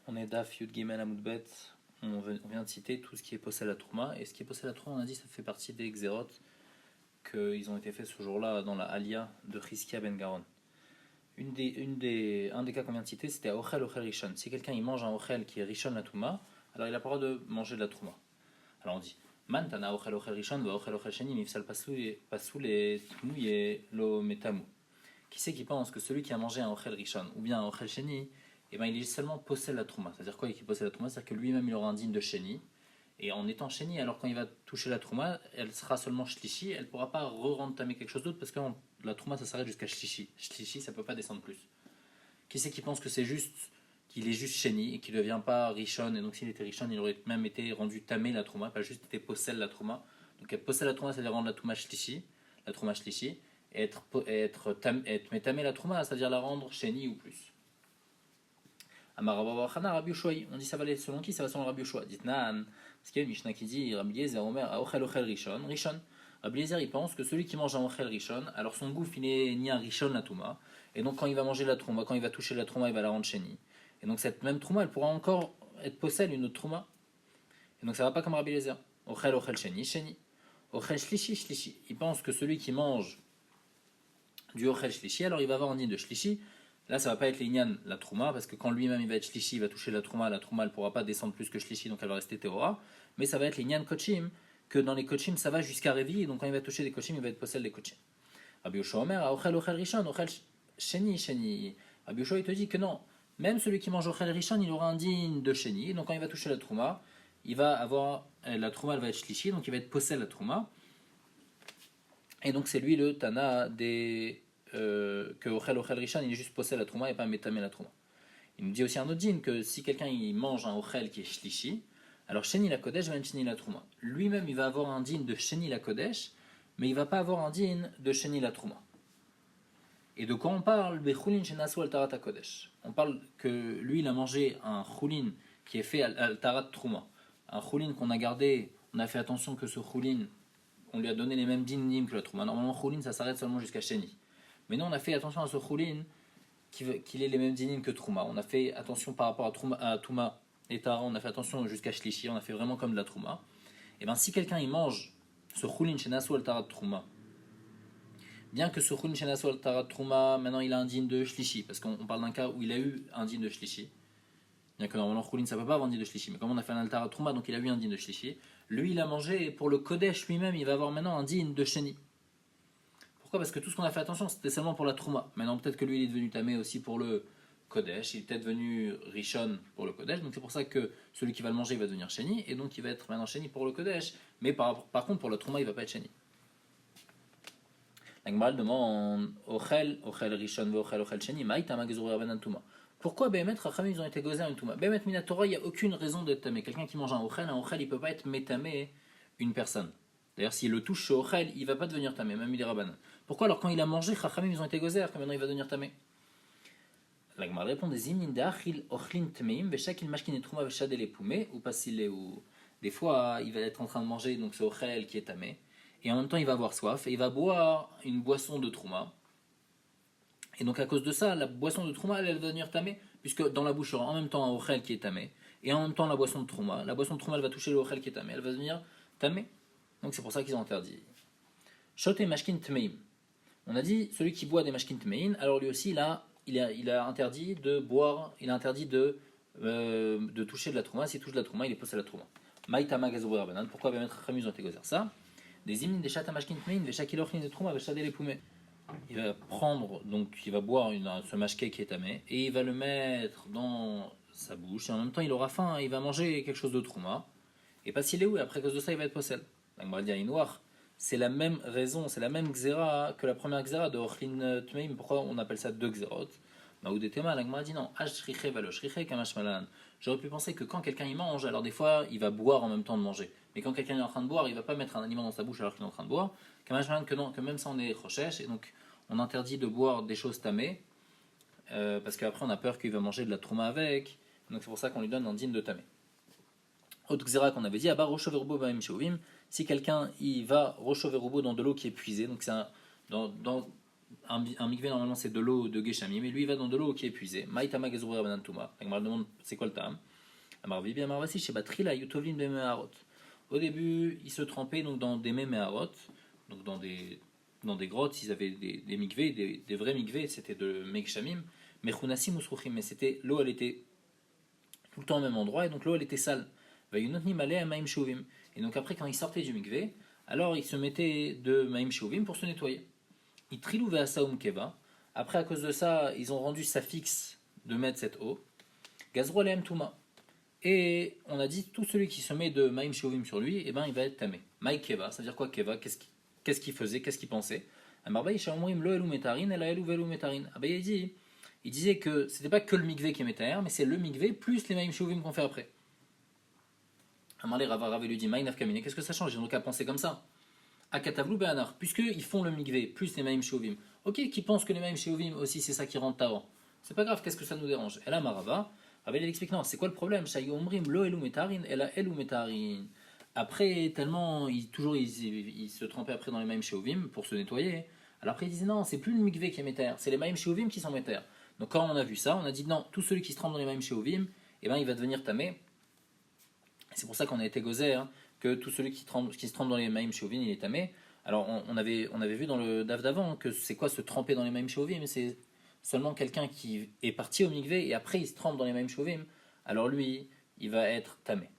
On est Daf Yud Gimel Amoudbet. On vient de citer tout ce qui est possède la Trouma. Et ce qui est possède la Trouma, on a dit, ça fait partie des Xérot qu'ils ont été faits ce jour-là dans la Alia de Chizkia Ben Garon. Un des cas qu'on vient de citer, c'était Ochel Rishon. Si quelqu'un il mange un Ochel qui est Rishon la Trouma, alors il a pas le droit de manger de la Trouma. Alors on dit Man tana Ochel Rishon va Ochel Sheni mifsal pasoul et tmouye lo metamu. Qui c'est qui pense que celui qui a mangé un Ochel Rishon ou bien un Ochel Sheni, eh ben, il est seulement possède la Trouma. C'est-à-dire quoi, il possède la Trouma? C'est-à-dire que lui-même il aura un digne de Sheni. Et en étant Sheni, alors quand il va toucher la Trouma, elle sera seulement Shlishi, elle ne pourra pas re-rendre tamé quelque chose d'autre parce que la Trouma ça s'arrête jusqu'à Shlishi. Shlishi ça ne peut pas descendre plus. Qui c'est qui pense que c'est juste qu'il est juste Sheni et qu'il ne devient pas Rishon? Et donc s'il était Rishon, il aurait même été rendu tamé la Trouma, pas juste été possède la Trouma. Donc être possède la Trouma, c'est-à-dire rendre la Trouma Shlishi, et être tamé la Trouma, c'est-à-dire la rendre Sheni ou plus. On dit ça va aller selon qui? Ça va selon Rabbi Yoshua. Dites Nan, parce qu'il y a une Mishnah qui dit Rabbi Eliezer Omer Ochel Rishon. Rabbi Eliezer il pense que celui qui mange un Ochel Rishon, alors son goût il n'est ni un Rishon la Touma, et donc quand il va manger la Trouma, quand il va toucher la Trouma, il va la rendre Sheni. Et donc cette même Trouma, elle pourra encore être possède une autre Trouma. Et donc ça va pas comme Rabbi Eliezer. Ochel Sheni. Ochel Shlishi. Il pense que celui qui mange du Ochel Shlishi, alors il va avoir un nid de Shlishi. Là, ça va pas être l'Inyan, la Trouma, parce que quand lui-même il va être Shlishi, il va toucher la Trouma elle pourra pas descendre plus que Shlishi, donc elle va rester Théora. Mais ça va être l'Inyan Kochim, que dans les Kochim, ça va jusqu'à Révi, donc quand il va toucher des Kochim, il va être possède des Kochim. Rabbi Yoshua Omer, Ochel Rishon, Ochel Sheni. Rabbi Yoshua, il te dit que non, même celui qui mange Ochel Rishon, il aura un digne de Sheni, donc quand il va toucher la Trouma, il va avoir, la Trouma, elle va être Shlishi, donc il va être possède la Trouma. Et donc c'est lui le Tana des... que Ochel Rishon, il est juste possède la Trouma et pas Métamé la Trouma. Il nous dit aussi un autre din que si quelqu'un il mange un Ochel qui est Shlishi, alors Sheni la Kodesh va être Sheni la Trouma. Lui-même il va avoir un din de Sheni la Kodesh, mais il va pas avoir un din de Sheni la Trouma. Et de quoi on parle? Bechulin Shenasu al Tarat Kodesh. On parle que lui il a mangé un Chulin qui est fait al Tarat Trouma. Un Chulin qu'on a gardé, on a fait attention que ce Chulin, on lui a donné les mêmes dinim que la Trouma. Normalement Chulin ça s'arrête seulement jusqu'à Sheni. Mais nous, on a fait attention à ce Choulin qu'il ait les mêmes dinim que Trouma. On a fait attention par rapport à Touma et Tara, on a fait attention jusqu'à Shlishi, on a fait vraiment comme de la Trouma. Et bien, si quelqu'un il mange ce Choulin chez Nasu al Tara de Trouma, bien que ce Choulin chez Nasu al Tara de Trouma, maintenant il a un din de Shlishi, parce qu'on parle d'un cas où il a eu un din de Shlishi. Bien que normalement Choulin ça ne peut pas avoir un din de Shlishi, mais comme on a fait un Altara de Trouma, donc il a eu un din de Shlishi. Lui, il a mangé, et pour le Kodesh lui-même, il va avoir maintenant un din de Sheni. Pourquoi? Parce que tout ce qu'on a fait attention, c'était seulement pour la Trouma. Maintenant, peut-être que lui, il est devenu tamé aussi pour le Kodesh. Il est peut-être devenu Rishon pour le Kodesh. Donc, c'est pour ça que celui qui va le manger, il va devenir Sheni. Et donc, il va être maintenant Sheni pour le Kodesh. Mais par contre, pour la Trouma, il ne va pas être Sheni. La Gemara demande Ochel Rishon, Ochel Sheni, Maïtama Gezuri Rabbanan Touma. Pourquoi Bémet, Rachamim, ils ont été gozés à une Touma? Bémet Minatora, il n'y a aucune raison d'être tamé. Quelqu'un qui mange un Ochel, il ne peut pas être métamé une personne. D'ailleurs, s'il le touche chez Ochel, il ne va pas devenir tamé, même il est Rabbanan. Pourquoi alors quand il a mangé, Chachamim ils ont été gozer, que maintenant il va devenir tamé? La Gemara répond des imnin d'achil ochlin tmeim veshakil mashkin et trouma veshadel et poumé ou pasile ou des fois il va être en train de manger donc ce ochel qui est tamé et en même temps il va avoir soif et il va boire une boisson de trouma et donc à cause de ça la boisson de trouma elle va devenir tamé puisque dans la bouche il y aura en même temps un ochel qui est tamé et en même temps la boisson de trouma elle va toucher le ochel qui est tamé elle va devenir tamé donc c'est pour ça qu'ils ont interdit shot et mashkin tmeim. On a dit celui qui boit des mashkin tmein, alors lui aussi il a interdit de boire, il a interdit de toucher de la trouma. S'il touche de la trouma, il est possède la trouma. Maïtama gazobra banan. Pourquoi va mettre Chamus dans tes gozer ça? Des imnin des chata mashkin tmein, des shakilochin de trouma, des les poumets. Il va prendre, donc il va boire ce mashké qui est tamé et il va le mettre dans sa bouche et en même temps il aura faim, il va manger quelque chose de trouma. Et pas s'il est où, et après à cause de ça il va être possède. Donc il noir. C'est la même raison, c'est la même xéra que la première xéra de Ochlin Tmeim. Pourquoi on appelle ça deux xérot? Maoudetema, l'agma dit non, Ashriche valoshriche kamashmalan. J'aurais pu penser que quand quelqu'un y mange, alors des fois il va boire en même temps de manger. Mais quand quelqu'un est en train de boire, il va pas mettre un aliment dans sa bouche alors qu'il est en train de boire. Kamashmalan que non, que même ça on est rochesh. Et donc on interdit de boire des choses tamées parce qu'après on a peur qu'il va manger de la trouma avec. Donc c'est pour ça qu'on lui donne un din de tamé. Autre xéra qu'on avait dit, Abba Rochoverbo Baim Sheovim. Si quelqu'un il va rochoverubo dans de l'eau qui est puisée, donc c'est un mikvé normalement c'est de l'eau de Geshamim, mais lui il va dans de l'eau qui est épuisée. Maïtama Gezubri Rabbanan Touma. La Gemara demande c'est quoi le tam. Amar Vibi Amar Vasi chez Batrila Yutovlin Bemeharot. Au début, ils se trempaient donc dans des Memeharot, donc dans des grottes, ils avaient des mikvés, des vrais mikvés, c'était de Mekshamim, mais Chunassim ou Sruchim, mais c'était l'eau elle était tout le temps au même endroit et donc l'eau elle était sale. Vayunotni Malé Maim Shuvim. Et donc après quand ils sortaient du mikvé, alors ils se mettaient de Maim Shuvim pour se nettoyer. Ils trilou ve'asaum keva. Après, à cause de ça, ils ont rendu ça fixe de mettre cette eau. Gazro aleem touma. Et on a dit, tout celui qui se met de maïm shovim sur lui, eh ben, il va être tamé. Maï keva, ça veut dire quoi keva? Qu'est-ce qu'il faisait? Qu'est-ce qu'il pensait? Amarbaï shaomrim lo elu metarin, ela elu velu metarin. Abaye il disait que c'était pas que le mikvé qui est métaer, mais c'est le mikvé plus les maïm shovim qu'on fait après. Amarle Rava lui dit, maï nafkamine, qu'est-ce que ça change? Ils n'ont qu'à penser comme ça. Akatavlou be'anar, puisqu'ils font le mikvé plus les maïm shovim. Ok, qui pense que les maïm shovim aussi c'est ça qui rentre taor. C'est pas grave, qu'est-ce que ça nous dérange? Et là, Marava, il explique non, c'est quoi le problème? Lo elu metarin, ela elu metarin. Après, tellement, ils se trempaient après dans les maïm shovim pour se nettoyer. Alors après, ils disaient non, c'est plus le mikvé qui est métaire, c'est les maïm shovim qui sont métaires. Donc quand on a vu ça, on a dit non, tout celui qui se trempe dans les maïm shovim, eh ben, il va devenir tamé. C'est pour ça qu'on a été gozer, hein, que tout celui qui se trempe dans les maïm shovim, il est tamé. Alors on avait vu dans le daf d'avant que c'est quoi se tremper dans les maïm shovim, mais c'est seulement quelqu'un qui est parti au mikvé et après il se trempe dans les maïm shovim, alors lui, il va être tamé.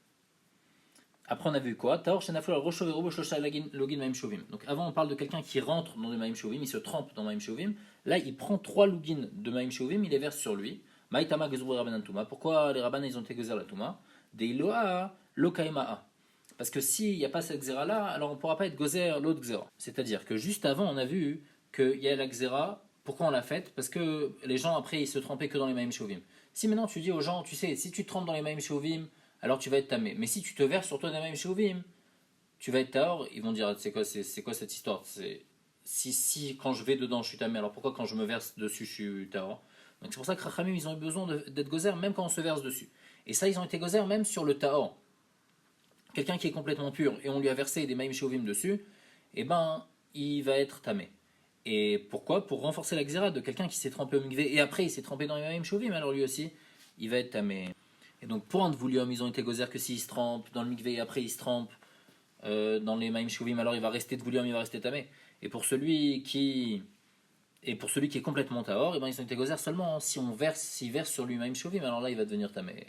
Après on a vu quoi? Taor shenafol al rosho verobo shlosha login maïm shovim. Donc avant on parle de quelqu'un qui rentre dans les maïm shovim, il se trempe dans maïm shovim. Là il prend 3 login de maïm shovim, il les verse sur lui. Maïtama gezubri rabbanan touma. Pourquoi les rabbins ils ont été gezer la touma? Deiloa lokaimaa. Parce que s'il n'y a pas cette xéra là, alors on ne pourra pas être gozer l'autre xéra. C'est-à-dire que juste avant on a vu qu'il y a la xéra. Pourquoi on l'a faite? Parce que les gens après ils se trempaient que dans les maïm shovim. Si maintenant tu dis aux gens, tu sais, si tu te trempes dans les maïm shovim, alors tu vas être tamé. Mais si tu te verses sur toi des maïm shovim, tu vas être taor. Ils vont dire c'est quoi cette histoire? Si quand je vais dedans je suis tamé, alors pourquoi quand je me verse dessus je suis taor? Donc c'est pour ça que Rachamim ils ont eu besoin d'être gozer même quand on se verse dessus. Et ça ils ont été gozer même sur le taor. Quelqu'un qui est complètement pur et on lui a versé des maïm shovim dessus, eh ben il va être tamé. Et pourquoi? Pour renforcer la xéra de quelqu'un qui s'est trempé au mikvé et après il s'est trempé dans les maïm shovim, alors lui aussi il va être tamé. Et donc pour un dvoulium, ils ont été gozer que s'il se trempe dans le mikvé et après il se trempe dans les maïm shovim, alors il va rester dvoulium, il va rester tamé. Et pour celui qui est complètement taor, eh ben ils ont été gozer seulement s'il verse sur lui maïm shovim, alors là il va devenir tamé.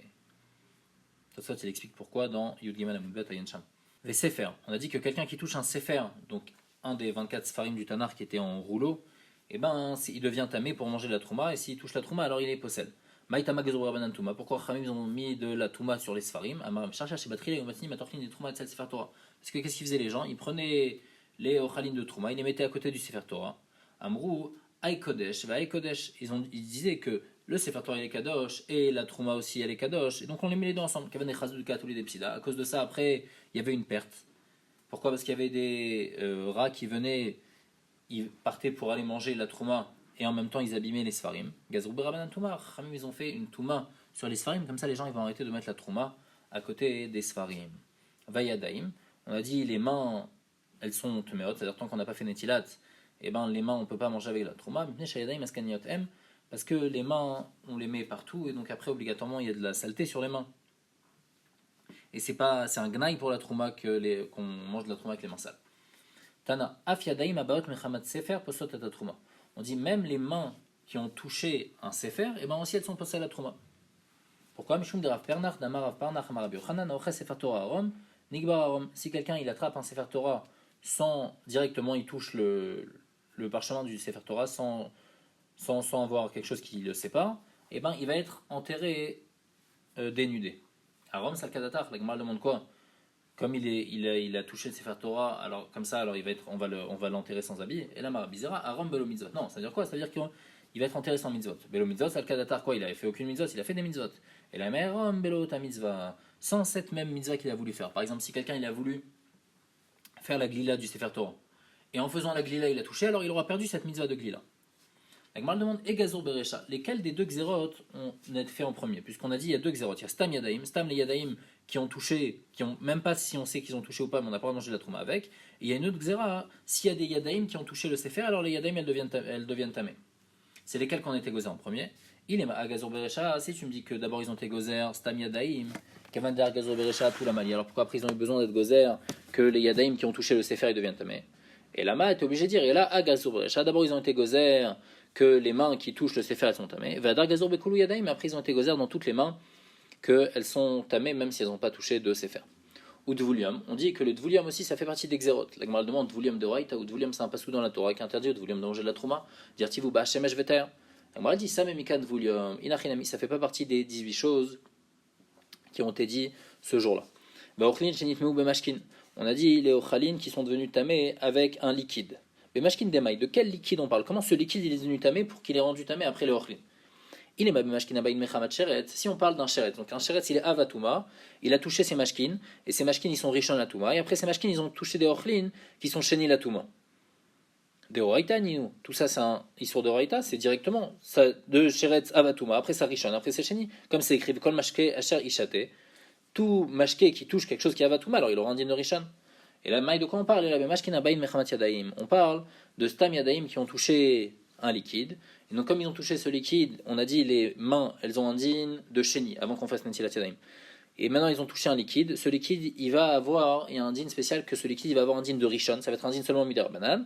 Ça il explique pourquoi dans Yud Gimel Amud Bet Ayin Sham. Les sefer, on a dit que quelqu'un qui touche un sefer, donc un des 24 sfarim du Tanar qui était en rouleau, eh ben, il devient tamé pour manger de la trouma, et s'il touche la trouma, alors il est possède. Maïtama gezor rabbanan touma. Pourquoi Khamim ont mis de la trouma sur les sfarim? Amaram chercha chez Batrila et Omatini matorchin des trouma de Sefer Torah. Parce que qu'est-ce qu'ils faisaient les gens? Ils prenaient les ochalin de trouma, ils les mettaient à côté du Sefer Torah. Amrou, Aï Kodesh, va Aï Kodesh. Ils disaient que le Sefer Torah il est kadosh et la trouma aussi elle est kadosh, et donc on les met les deux ensemble. Kavan et Chazouka tous les depsida. À cause de ça, après, il y avait une perte. Pourquoi? Parce qu'il y avait des rats qui venaient, ils partaient pour aller manger la trouma et en même temps ils abîmaient les sfarim. Gazroub Rabbanan Touma, ils ont fait une touma sur les sfarim, comme ça les gens ils vont arrêter de mettre la trouma à côté des sfarim. Vayadaim, on a dit les mains elles sont temeot, c'est-à-dire tant qu'on n'a pas fait netilat, et ben les mains on peut pas manger avec la trouma. Parce que les mains on les met partout et donc après obligatoirement il y a de la saleté sur les mains. Et c'est un gnaï pour la trouma qu'on mange de la trouma avec les mains sales. Tana, afiadaim abaot mechamat sefer posot at trouma. On dit même les mains qui ont touché un sefer, et ben aussi elles sont posées à la trouma. Pourquoi? Mishum de Rav Pernach, d'Amar Rav Pernach, Amar Rabbi Yochanan, Aoche sefer Torah arom, nigbar arom. Si quelqu'un il attrape un sefer Torah sans directement il touche le parchemin du sefer Torah sans avoir quelque chose qui le sépare, et ben il va être enterré dénudé. À Rome, c'est le Kadatar, la Gemara demande quoi? Comme il a touché le Sefer Torah, alors comme ça, alors on va l'enterrer sans habit. Et là, Marabizera, à Rome, Belo Mitzvot. Non, ça veut dire quoi? Ça veut dire qu'il va être enterré sans mitzvot. Belo Mitzvot, c'est le Kadatar, quoi? Il avait fait aucune mitzvot, il a fait des mitzvot. Et là, mais Rome, Belo ta mitzvah, sans cette même mitzvah qu'il a voulu faire. Par exemple, si quelqu'un il a voulu faire la glila du Sefer Torah, et en faisant la glila, il a touché, alors il aura perdu cette mitzvah de glila. La Gemara demande Egazur Berecha. Lesquels des deux Xerot ont été faits en premier? Puisqu'on a dit il y a deux Xerot. Il y a Stam Yadaim, Stam les Yadaim qui ont touché, qui ont même pas si on sait qu'ils ont touché ou pas, mais on n'a pas mangé de la Trouma avec. Et il y a une autre Xera, s'il y a des Yadaim qui ont touché le Sefer, alors les Yadaim elles deviennent tamées. C'est lesquels qu'on a été gozer en premier? Il est Agazur Berecha. Si tu me dis que d'abord ils ont été gozer, Stam Yadaim, Kavander Agazur Berecha, tout la malie. Alors pourquoi après ils ont eu besoin d'être gozer que les Yadaim qui ont touché le Sefer ils deviennent tamées? Et là-bas, tu es obligé de dire, et là, Agazur Berecha, d'abord ils ont été gozer que les mains qui touchent le Sefer elles sont tamées. Vadar Gazur Bekoulou Yadaim, mais après ils ont été gozer dans toutes les mains qu'elles sont tamées, même si elles n'ont pas touché de Sefer. Ou Dvulium, on dit que le Dvulium aussi ça fait partie des Xerot. La Gemara demande Dvulium de Raïta ou Dvulium c'est un passou dans la Torah qui interdit, ou Dvulium de manger de la Trouma. Dire Tivou Ba Shemesh Veter. La Gemara dit Samemika Dvulium, Inachinami, ça fait pas partie des 18 choses qui ont été dites ce jour-là. Baochlin Shenitmeu Bemashkin. On a dit les Ochalin qui sont devenus tamés avec un liquide. Bemashkin Demaï, de quel liquide on parle? Comment ce liquide il est devenu tamé pour qu'il est rendu tamé après le Ochlin? Il est Bemashkin Abaïn Mechamat Sheret. Si on parle d'un Sheret, donc un Sheret il est Avatouma, il a touché ses mashkin, et ses mashkin ils sont Rishon Latouma, et après ces mashkin ils ont touché des Ochlin qui sont Sheni Latouma. De Horaïta Ninou. Tout ça c'est un Issour de Horaïta, c'est directement ça, de Sheret Avatouma, après ça Rishon, après c'est Sheni. Comme c'est écrit Kol Mashke Asher Ishate. Tout mashke qui touche quelque chose qui est Avatouma, alors il aura un din de Rishon. Et là, de quoi on parle? On parle de Stam Yadaim qui ont touché un liquide. Et donc, comme ils ont touché ce liquide, on a dit les mains, elles ont un din de Sheni avant qu'on fasse Netilat Yadaim. Et maintenant, ils ont touché un liquide. Ce liquide, il y a un din spécial que ce liquide, il va avoir un din de Rishon. Ça va être un din seulement Midar Banan.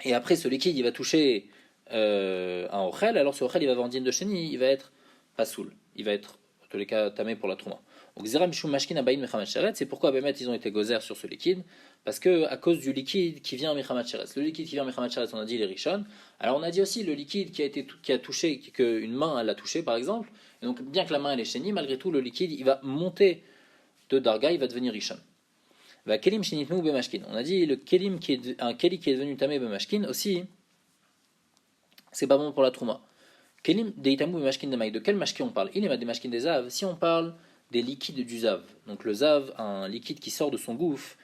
Et après, ce liquide, il va toucher un Ochel. Alors, ce Ochel, il va avoir un din de Sheni. Il va être Pasoul. Il va être, en tous les cas, tamé pour la Trouma. C'est pourquoi ils ont été gozer sur ce liquide, parce que à cause du liquide qui vient Mechamat Sheretz. Le liquide qui vient Mechamat Sheretz, on a dit les Rishon. Alors on a dit aussi le liquide qui a touché, qu'une main elle a touché par exemple. Et donc bien que la main elle est chénie, malgré tout le liquide il va monter de Darga, il va devenir Rishon. On a dit le kelim un keli qui est devenu tamé bemashkin aussi, c'est pas bon pour la trouma. Kelim deitamu bemashkin demai. De quel mashkin on parle? Il est des mashkin des zav. Si on parle des liquides du zav. Donc le zav, un liquide qui sort de son gouffre,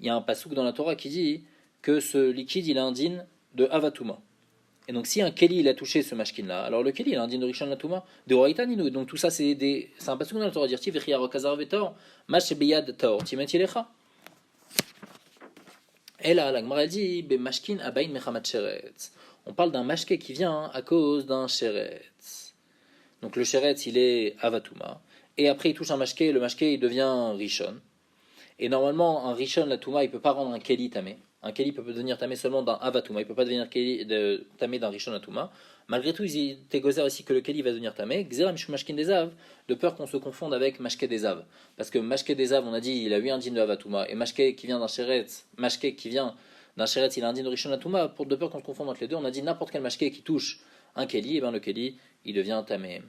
il y a un pasouk dans la Torah qui dit que ce liquide il a un din de Avatouma. Et donc si un keli il a touché ce mashkin là, alors le keli il a un din de Rishon Latouma, de Horaïta Ninu. Donc tout ça c'est un pasouk dans la Torah dire Tiv Echia Rokazar Vetor, Mash Beyad Taor, Timet Yelecha. Et là la Gemara dit Be Mashkin Abayin Mechamat Sheretz. On parle d'un mashke qui vient à cause d'un sheretz. Donc le sheretz il est Avatouma. Et après il touche un mashké, le mashké il devient rishon. Et normalement un rishon la touma il peut pas rendre un keli tamé. Un keli peut devenir tamé seulement d'un avatouma, il peut pas devenir tamé d'un rishon la touma. Malgré tout ils étaient gozer aussi que le keli va devenir tamé. Xera mishum mashkin des av, de peur qu'on se confonde avec mashké des av. Parce que mashké des av on a dit il a eu un din de avatouma et mashké qui vient d'un sheretz, mashké qui vient d'un sheretz il a un din de rishon la touma. Pour de peur qu'on se confonde entre les deux, on a dit n'importe quel mashké qui touche un keli, et bien le keli il devient tamé.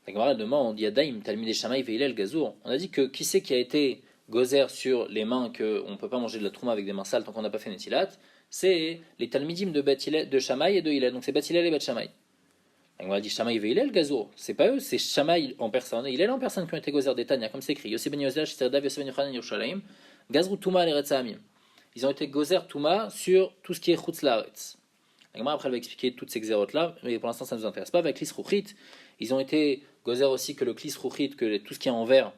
La Gemara demande Yadaim Talmidei Shammai Veilel Gazour. On a dit que qui c'est qui a été gozer sur les mains qu'on ne peut pas manger de la trouma avec des mains sales tant qu'on n'a pas fait Netilat? C'est les Talmidim de Shammai et de Hillel. Donc c'est Bet Hillel et Bet Shammai. La Gemara dit Shammai Veilel Gazour. C'est pas eux, c'est Shammai en personne et Hillel en personne qui ont été gozer des Tanya, comme c'est écrit. Yosef ben Yosef, Shterdav, Yosef ben Yochanan, Yerushalayim, Gazrou Touma et Retzaamim. Ils ont été gozer Touma sur tout ce qui est Chutz Laaretz. La Gemara après elle va expliquer toutes ces xérotes là, mais pour l'instant ça ne nous intéresse pas. Avec l'Isrouchit, ils ont été gozer aussi que le klis rouchit, que tout ce qui est en verre,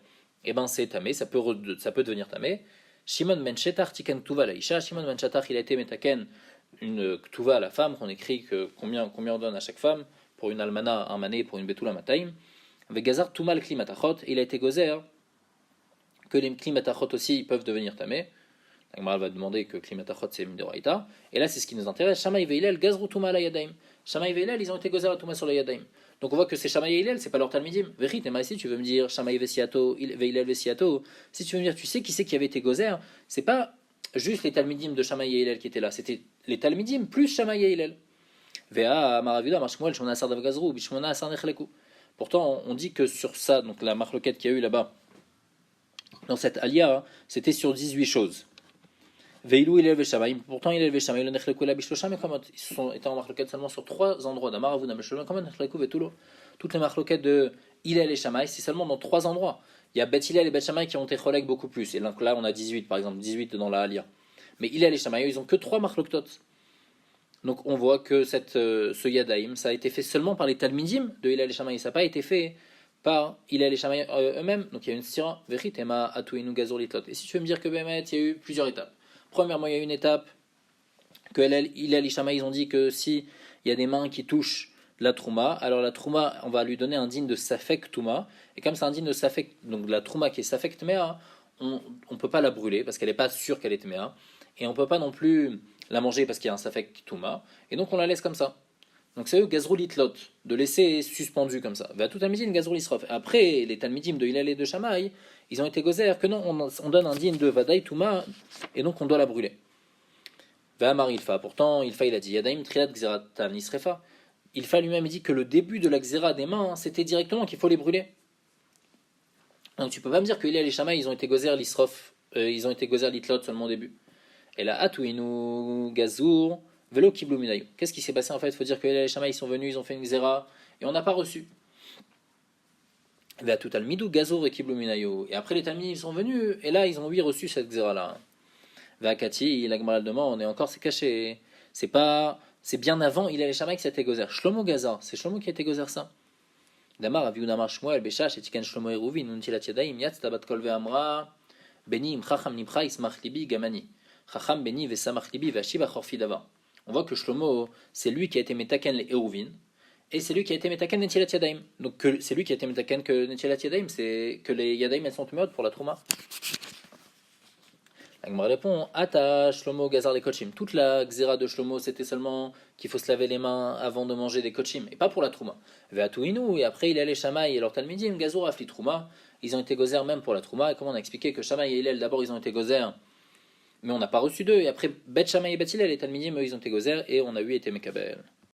eh ben c'est tamé, ça peut devenir tamé. Shimon ben Shetar tiken tuva la isha. Shimon ben Shetar il a été metaken une tuva à la femme, qu'on écrit que combien on donne à chaque femme pour une almana un mané, pour une betula mataim. Avec gazar tumal klimatachot, il a été gozer que les klimatachot aussi ils peuvent devenir tamé. La Gemara va demander que klimatachot c'est midoraita. Et là c'est ce qui nous intéresse. Shammai veilel gazru tuma la yadaim. Shammai veilel ils ont été gozer à tuma sur la yadaim. Donc on voit que c'est Shammai et Hillel, c'est pas leur talmidim. Vérit, et si tu veux me dire Shammai Vesiato, Veilel Vesiato, si tu veux me dire, tu sais qui c'est qui avait été gozer, c'est pas juste les talmidim de Shammai et Hillel qui étaient là, c'était les talmidim plus Shammai et Hillel. Vea Maravida, Marshmuel, Shmona Asar Davgazrou, Bishmona Asar Nechleku. Pourtant, on dit que sur ça, donc la marloquette qu'il y a eu là-bas, dans cette alia, c'était sur 18 choses. Veilou il élève Shamaï, pourtant il élève Shamaï, le Nechlekou la Bishlosham et comment ils sont étant en marloquette seulement sur 3 endroits. D'Amaravou, Nameshlolam, comment Nechlekou Vetulo. Toutes les marloquettes de Hillel et Shamaï, c'est seulement dans 3 endroits. Il y a Bet Hillel et Bet Shamaï qui ont été cholek beaucoup plus. Et donc là on a 18 par exemple, 18 dans la Alia. Mais Hillel et Shamaï, ils ont que 3 marloquettes. Donc on voit que ce Yadaïm, ça a été fait seulement par les Talmidim de Hillel et Shammai, ça n'a pas été fait par Hillel et Shammai eux-mêmes. Donc il y a une stira, Veritema, Atuinu, Gazur, Litlot. Et si tu veux me dire que Bémet, il y a eu plusieurs étapes. Premièrement, il y a une étape que Hillel et Shammai, ils ont dit que si il y a des mains qui touchent la Trouma, alors la Trouma, on va lui donner un digne de Safek Touma. Et comme c'est un digne de Safek, donc la Trouma qui est Safek Tmea, on ne peut pas la brûler parce qu'elle n'est pas sûre qu'elle est Tmea. Et on ne peut pas non plus la manger parce qu'il y a un Safek Touma. Et donc on la laisse comme ça. Donc c'est eux, Gazrou Litlot, de laisser suspendu comme ça. Va tout Talmidim, Gazrou Lisrof. Après, les Talmidim de Hillel et de Shammai, ils ont été gozer que non, on donne un digne de Vadaï Touma, et donc on doit la brûler. Va Amar Ilfa. Pourtant, Ilfa il a dit Yadaim Triat Xeratan Isrefa. Ilfa lui-même dit que le début de la Xera des mains, c'était directement qu'il faut les brûler. Donc tu peux pas me dire que Hillel et Shammai, ils ont été gozer l'Isrof, ils ont été gozer Litlot seulement au début. Et là, Atuinu Gazour. Velo Kiblu Minayu. Qu'est-ce qui s'est passé en fait? Il faut dire que les Shammai ils sont venus, ils ont fait une Xera et on n'a pas reçu. Va tout Talmidou Gazour et Kiblu Minayu. Et après les Talmidim ils sont venus et là ils ont oui reçu cette Xera là. Va Kati, la Gemara demande, et encore c'est caché. C'est bien avant, il a les Shammai qui s'était gozer. Shlomo Gaza, c'est Shlomo qui a été gozer ça. Damar aviou Damar Shmuel Beshash et Tiken Shlomo Eruvin Untilat Yadaim Yat Tabat Kol Ve'amra Beni Im Chacham Nimcha Ismach Libi Gamani. Chacham Beni Ve'samach Libi Ve'ashiva Chorfi Dava. On voit que Shlomo, c'est lui qui a été Metaken les Eruvin, et c'est lui qui a été Metaken Netilat Yadaim. Donc c'est lui qui a été Metaken que Netilat Yadaim, c'est que les Yadaim elles sont tuméotes pour la Trouma. La Gemara répond Ata Shlomo Gazar les Kochim. Toute la Xéra de Shlomo, c'était seulement qu'il faut se laver les mains avant de manger des Kochim, et pas pour la Trouma. Ve'atuinu, et après il allait Shammai et leur Talmidim, Gazor Afli Trouma. Ils ont été gozer même pour la Trouma, et comme on a expliqué que Shammai et Hillel, d'abord ils ont été gozer mais on n'a pas reçu d'eux. Et après, Bet Shammai et Bet Hillel, les Talmidim, eux, ils ont été gozer, et on a eu été Mekabel.